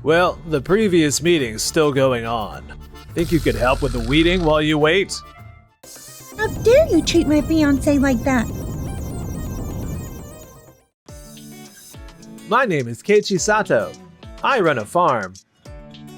Well, the previous meeting's still going on. Think you could help with the weeding while you wait? How dare you treat my fiancé like that? My name is Keiichi Sato. I run a farm.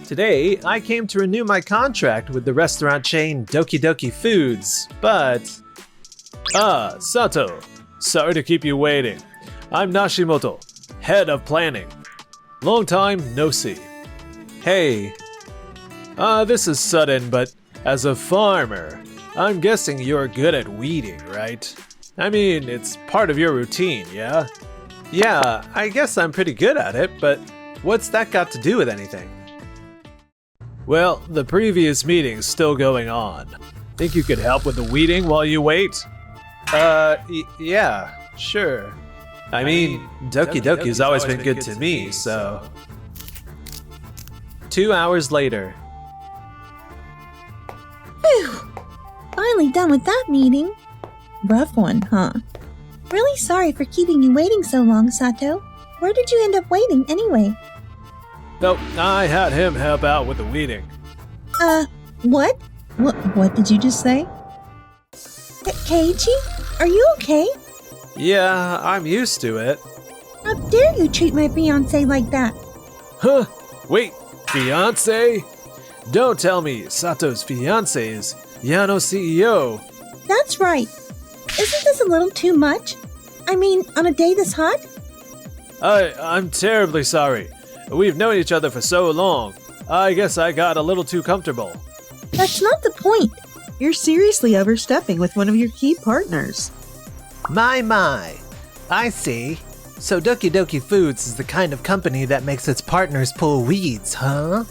Today, I came to renew my contract with the restaurant chain Doki Doki Foods, but... Sato. Sorry to keep you waiting. I'm Nashimoto, head of planning. Long time no see. Hey. This is sudden, but as a farmer, I'm guessing you're good at weeding, right? I mean, it's part of your routine, yeah? Yeah, I guess I'm pretty good at it, but what's that got to do with anything? Well, the previous meeting's still going on. Think you could help with the weeding while you wait? Yeah, sure. I mean, Doki Doki's always been good to me, so... 2 hours later. Phew! Finally done with that meeting. Rough one, huh? Really sorry for keeping you waiting so long, Sato. Where did you end up waiting anyway? Nope, I had him help out with the weeding. What? What did you just say? Keiichi? Are you okay? Yeah, I'm used to it. How dare you treat my fiancé like that? Huh? Wait, fiancé? Don't tell me Sato's fiancé is Yano CEO. That's right. Isn't this a little too much? I mean, on a day this hot? I'm terribly sorry. We've known each other for so long. I guess I got a little too comfortable. That's not the point. You're seriously overstepping with one of your key partners. My. I see. So Doki Doki Foods is the kind of company that makes its partners pull weeds, huh?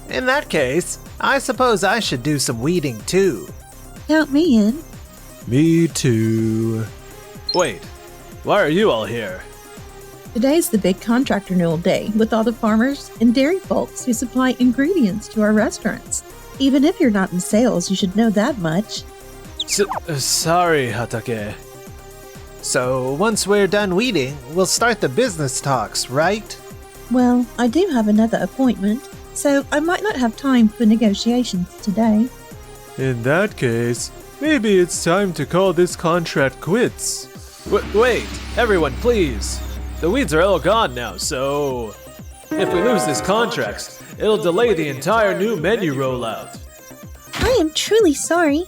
In that case, I suppose I should do some weeding too. Count me in. Me too. Wait, why are you all here? Today's the big contract renewal day with all the farmers and dairy folks who supply ingredients to our restaurants. Even if you're not in sales, you should know that much. Sorry, Hatake. So once we're done weeding, we'll start the business talks, right? Well, I do have another appointment, so I might not have time for negotiations today. In that case, maybe it's time to call this contract quits. Wait, everyone, please. The weeds are all gone now, so... if we lose this contract, it'll delay the entire new menu rollout. I am truly sorry.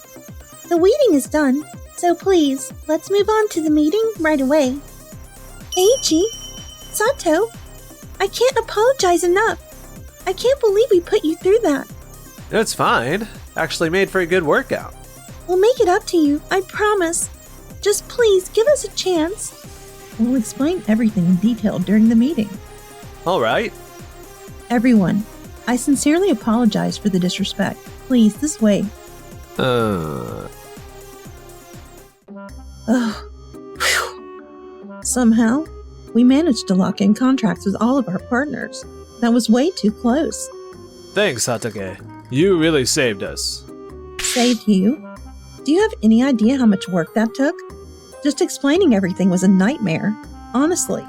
The weeding is done, so please, let's move on to the meeting right away. Keiichi, Sato, I can't apologize enough. I can't believe we put you through that. That's fine. Actually made for a good workout. We'll make it up to you, I promise. Just please give us a chance. We'll explain everything in detail during the meeting. All right. Everyone, I sincerely apologize for the disrespect. Please, this way. Somehow, we managed to lock in contracts with all of our partners. That was way too close. Thanks, Hatake. You really saved us. Saved you? Do you have any idea how much work that took? Just explaining everything was a nightmare. Honestly.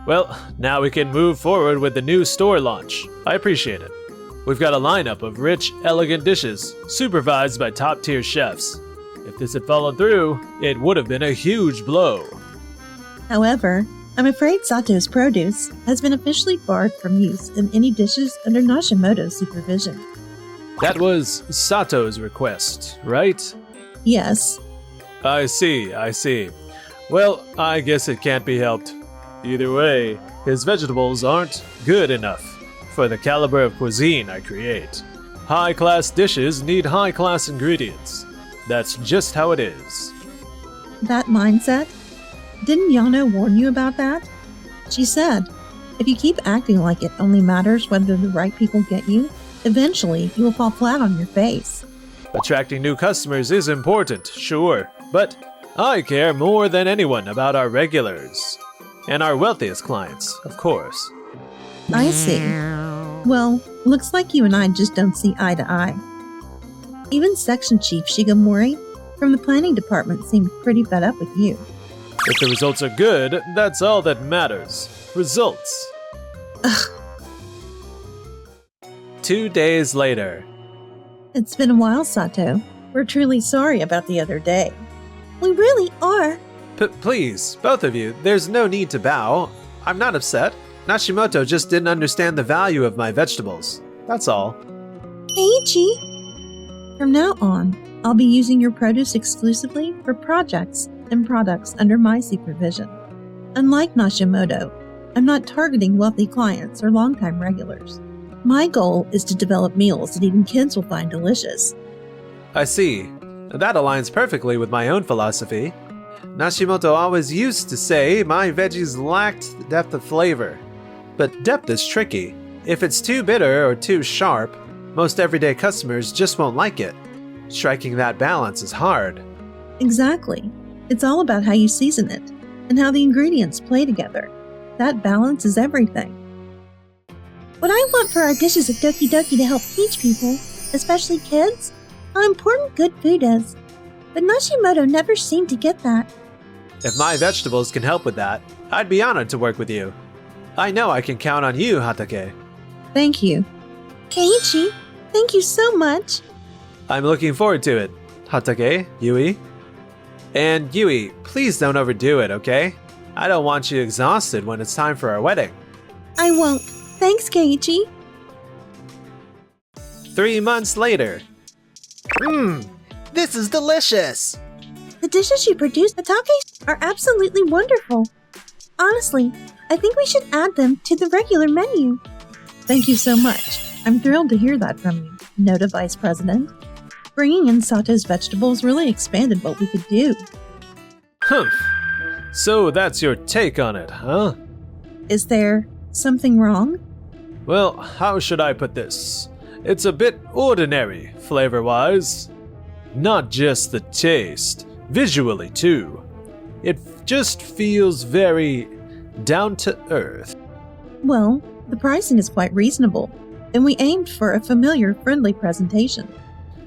Well, now we can move forward with the new store launch. I appreciate it. We've got a lineup of rich, elegant dishes, supervised by top-tier chefs. If this had followed through, it would have been a huge blow. However, I'm afraid Sato's produce has been officially barred from use in any dishes under Nashimoto's supervision. That was Sato's request, right? Yes. I see. Well, I guess it can't be helped. Either way, his vegetables aren't good enough for the caliber of cuisine I create. High-class dishes need high-class ingredients. That's just how it is. That mindset? Didn't Yano warn you about that? She said, if you keep acting like it only matters whether the right people get you, eventually you will fall flat on your face. Attracting new customers is important, sure, but I care more than anyone about our regulars. And our wealthiest clients, of course. I see. Well, looks like you and I just don't see eye to eye. Even Section Chief Shigemori from the planning department seemed pretty fed up with you. If the results are good, that's all that matters. Results. Ugh. 2 days later. It's been a while, Sato. We're truly sorry about the other day. We really are. Please, both of you, there's no need to bow. I'm not upset. Nashimoto just didn't understand the value of my vegetables. That's all. Keiichi, From now on, I'll be using your produce exclusively for projects and products under my supervision. Unlike Nashimoto, I'm not targeting wealthy clients or longtime regulars. My goal is to develop meals that even kids will find delicious. I see. That aligns perfectly with my own philosophy. Nashimoto always used to say my veggies lacked depth of flavor. But depth is tricky. If it's too bitter or too sharp, most everyday customers just won't like it. Striking that balance is hard. Exactly. It's all about how you season it and how the ingredients play together. That balance is everything. what I want for our dishes at Doki Doki to help teach people, especially kids, how important good food is. But Nashimoto never seemed to get that. If my vegetables can help with that, I'd be honored to work with you. I know I can count on you, Hatake. Thank you. Keiichi, thank you so much. I'm looking forward to it. Hatake, Yui. And Yui, please don't overdo it, okay? I don't want you exhausted when it's time for our wedding. I won't. Thanks, Keiichi. 3 months later. This is delicious! The dishes you produce at Take are absolutely wonderful. Honestly, I think we should add them to the regular menu. Thank you so much. I'm thrilled to hear that from you, Noda Vice President. Bringing in Sato's vegetables really expanded what we could do. Humph. So that's your take on it, huh? Is there something wrong? Well, how should I put this? It's a bit ordinary, flavor-wise. Not just the taste, visually too. It just feels very down to earth. Well, the pricing is quite reasonable, and we aimed for a familiar, friendly presentation.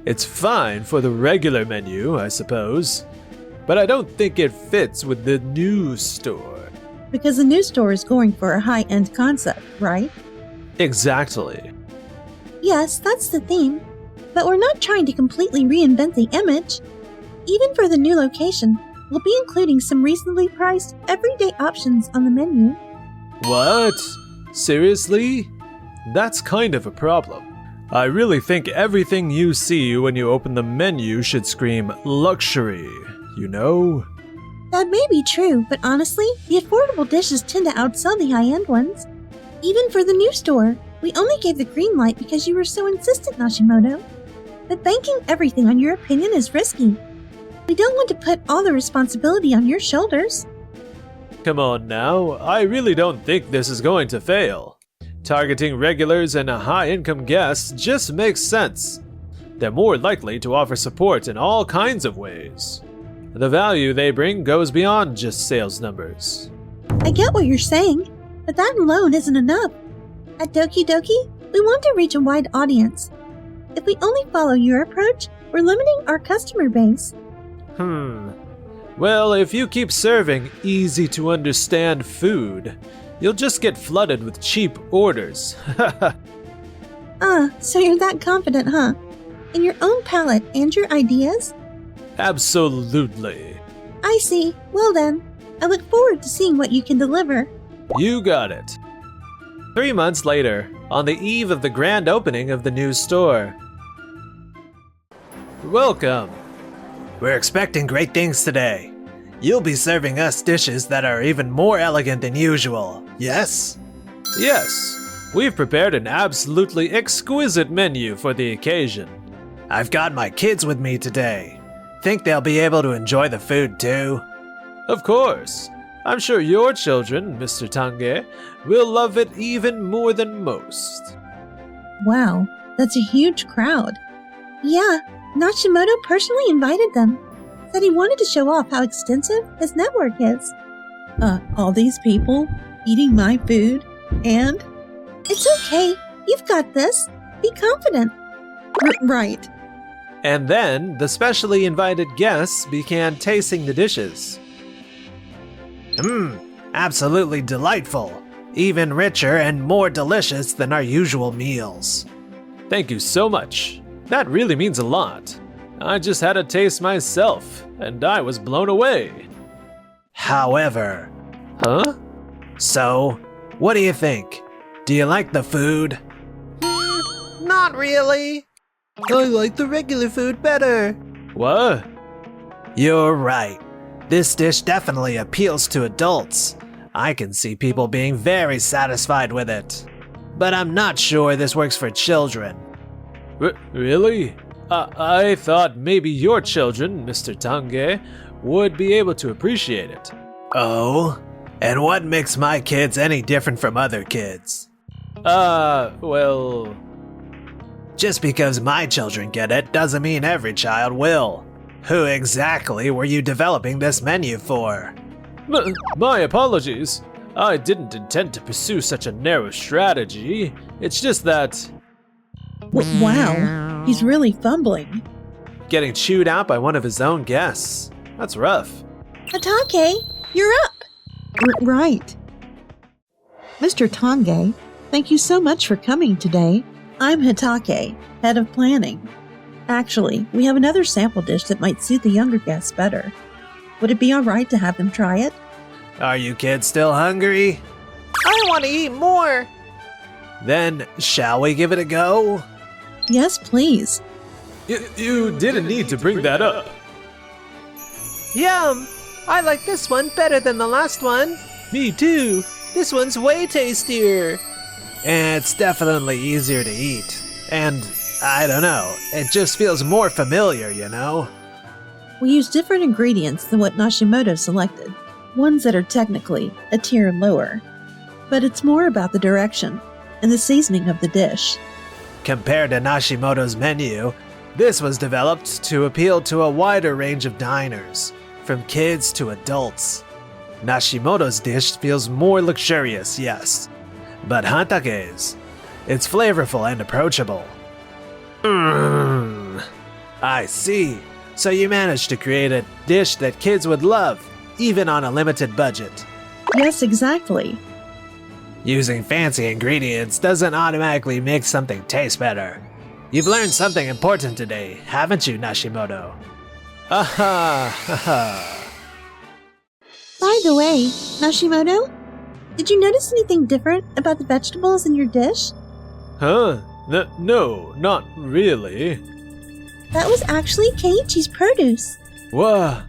It's fine for the regular menu, I suppose, but I don't think it fits with the new store. Because the new store is going for a high-end concept, right? Exactly. Yes, that's the theme. But we're not trying to completely reinvent the image. Even for the new location, we'll be including some reasonably priced, everyday options on the menu. What? Seriously? That's kind of a problem. I really think everything you see when you open the menu should scream luxury, you know? That may be true, but honestly, the affordable dishes tend to outsell the high-end ones. Even for the new store, we only gave the green light because you were so insistent, Nashimoto. But banking everything on your opinion is risky. We don't want to put all the responsibility on your shoulders. Come on now, I really don't think this is going to fail. Targeting regulars and high-income guests just makes sense. They're more likely to offer support in all kinds of ways. The value they bring goes beyond just sales numbers. I get what you're saying, but that alone isn't enough. At Doki Doki, we want to reach a wide audience. If we only follow your approach, we're limiting our customer base. Well, if you keep serving easy-to-understand food, you'll just get flooded with cheap orders. So you're that confident, huh? In your own palate and your ideas? Absolutely. I see. Well then, I look forward to seeing what you can deliver. You got it. 3 months later, on the eve of the grand opening of the new store. Welcome. We're expecting great things today. You'll be serving us dishes that are even more elegant than usual, yes? Yes, we've prepared an absolutely exquisite menu for the occasion. I've got my kids with me today. Think they'll be able to enjoy the food too? Of course. I'm sure your children, Mr. Tange, will love it even more than most. Wow, that's a huge crowd. Yeah, Nashimoto personally invited them. Said he wanted to show off how extensive his network is. All these people eating my food, and... It's okay. You've got this. Be confident. Right. And then, the specially invited guests began tasting the dishes. Absolutely delightful. Even richer and more delicious than our usual meals. Thank you so much. That really means a lot. I just had a taste myself, and I was blown away. However, Huh? so, what do you think? Do you like the food? Not really. I like the regular food better. What? You're right. This dish definitely appeals to adults. I can see people being very satisfied with it. But I'm not sure this works for children. Really? I thought maybe your children, Mr. Tange, would be able to appreciate it. Oh? And what makes my kids any different from other kids? Well... Just because my children get it doesn't mean every child will. Who exactly were you developing this menu for? My apologies. I didn't intend to pursue such a narrow strategy. It's just that... Wow, he's really fumbling. Getting chewed out by one of his own guests. That's rough. Hatake, you're up! Right. Mr. Tange, thank you so much for coming today. I'm Hatake, head of planning. Actually, we have another sample dish that might suit the younger guests better. Would it be alright to have them try it? Are you kids still hungry? I want to eat more. Then, shall we give it a go? Yes, please. You didn't need to bring that up. Yum! I like this one better than the last one. Me too. This one's way tastier. And it's definitely easier to eat. And, I don't know, it just feels more familiar, you know? We use different ingredients than what Nashimoto selected, ones that are technically a tier lower. But it's more about the direction and the seasoning of the dish. Compared to Nashimoto's menu, this was developed to appeal to a wider range of diners, from kids to adults. Nashimoto's dish feels more luxurious, yes, but Hatake's, it's flavorful and approachable. I see. So you managed to create a dish that kids would love, even on a limited budget. Yes, exactly. Using fancy ingredients doesn't automatically make something taste better. You've learned something important today, haven't you, Nashimoto? Aha! By the way, Nashimoto, did you notice anything different about the vegetables in your dish? Huh? No, not really. That was actually Keiichi's produce. What?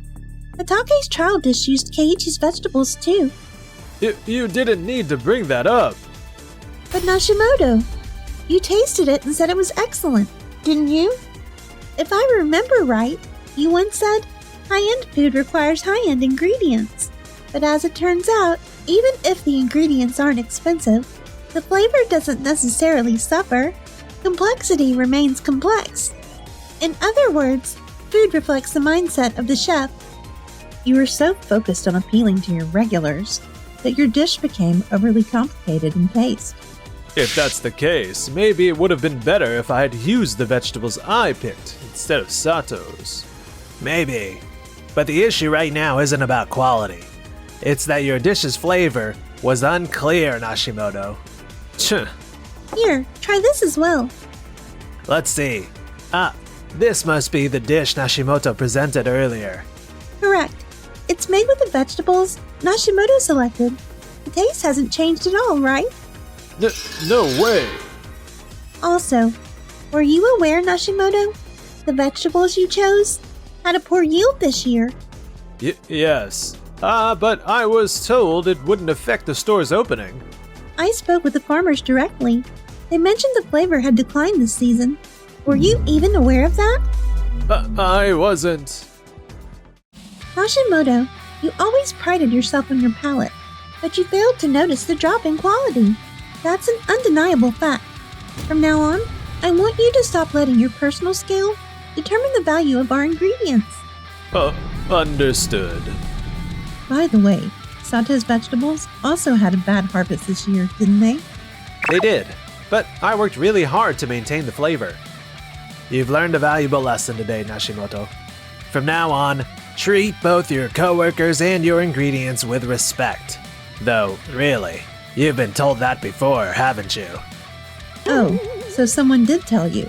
Hatake's trial dish used Keiichi's vegetables too. You didn't need to bring that up. But Nashimoto, you tasted it and said it was excellent, didn't you? If I remember right, you once said, high-end food requires high-end ingredients. But as it turns out, even if the ingredients aren't expensive, the flavor doesn't necessarily suffer. Complexity remains complex. In other words, food reflects the mindset of the chef. You were so focused on appealing to your regulars that your dish became overly complicated in taste. If that's the case, maybe it would have been better if I had used the vegetables I picked instead of Sato's. Maybe. But the issue right now isn't about quality. It's that your dish's flavor was unclear, Nashimoto. Here, try this as well. Let's see. This must be the dish Nashimoto presented earlier. Correct. It's made with the vegetables Nashimoto selected. The taste hasn't changed at all, right? No way. Also, were you aware, Nashimoto? The vegetables you chose had a poor yield this year. Yes. But I was told it wouldn't affect the store's opening. I spoke with the farmers directly. They mentioned the flavor had declined this season. Were you even aware of that? I wasn't. Hashimoto, you always prided yourself on your palate, but you failed to notice the drop in quality. That's an undeniable fact. From now on, I want you to stop letting your personal scale determine the value of our ingredients. Understood. By the way, Sato's vegetables also had a bad harvest this year, didn't they? They did, but I worked really hard to maintain the flavor. You've learned a valuable lesson today, Nashimoto. From now on, treat both your coworkers and your ingredients with respect. Though, really, you've been told that before, haven't you? Oh, So someone did tell you.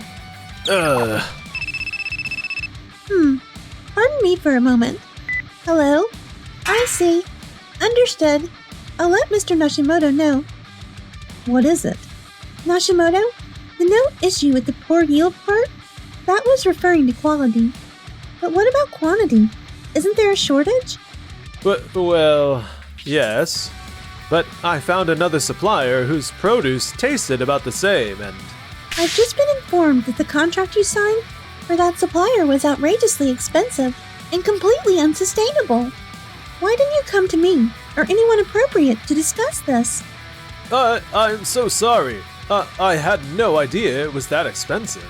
Pardon me for a moment. Hello? I see. Understood. I'll let Mr. Nashimoto know. What is it? Nashimoto, the note issue with the poor yield part? That was referring to quality. But what about quantity? Isn't there a shortage? Well, yes. But I found another supplier whose produce tasted about the same, and I've just been informed that the contract you signed for that supplier was outrageously expensive and completely unsustainable. Why didn't you come to me or anyone appropriate to discuss this? I'm so sorry. I had no idea it was that expensive.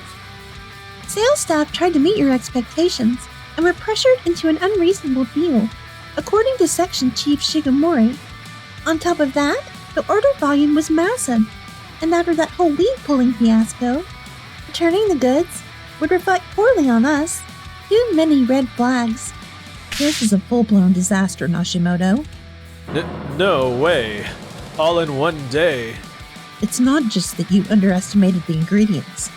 Sales staff tried to meet your expectations and were pressured into an unreasonable deal, according to Section Chief Shigemori. On top of that, the order volume was massive, and after that whole weed pulling fiasco, returning the goods would reflect poorly on us. Too many red flags. This is a full-blown disaster, Nashimoto. No way. All in one day. It's not just that you underestimated the ingredients.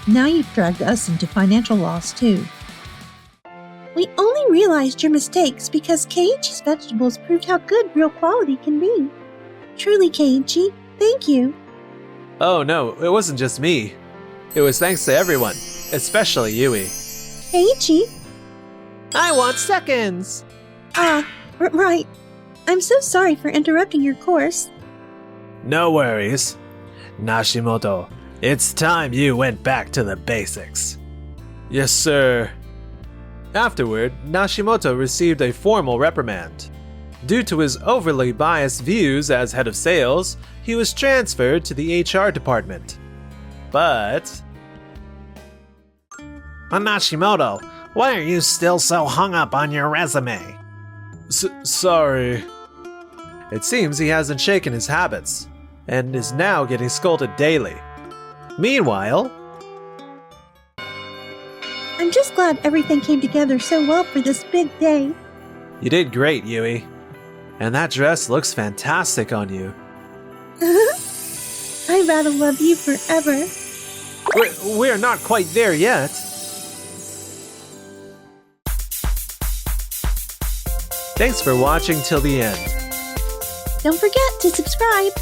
Now you've dragged us into financial loss, too. We only realized your mistakes because Keiichi's vegetables proved how good real quality can be. Truly, Keiichi, thank you. Oh no, it wasn't just me. It was thanks to everyone, especially Yui. Keiichi? I want seconds! Right. I'm so sorry for interrupting your course. No worries. Nashimoto, it's time you went back to the basics. Yes, sir. Afterward, Nashimoto received a formal reprimand. Due to his overly biased views as head of sales, he was transferred to the HR department. But Nashimoto, why are you still so hung up on your resume? Sorry. It seems he hasn't shaken his habits, and is now getting scolded daily. Meanwhile, I'm just glad everything came together so well for this big day. you did great, Yui. And that dress looks fantastic on you. I'd rather love you forever. We're not quite there yet. Thanks for watching till the end. Don't forget to subscribe.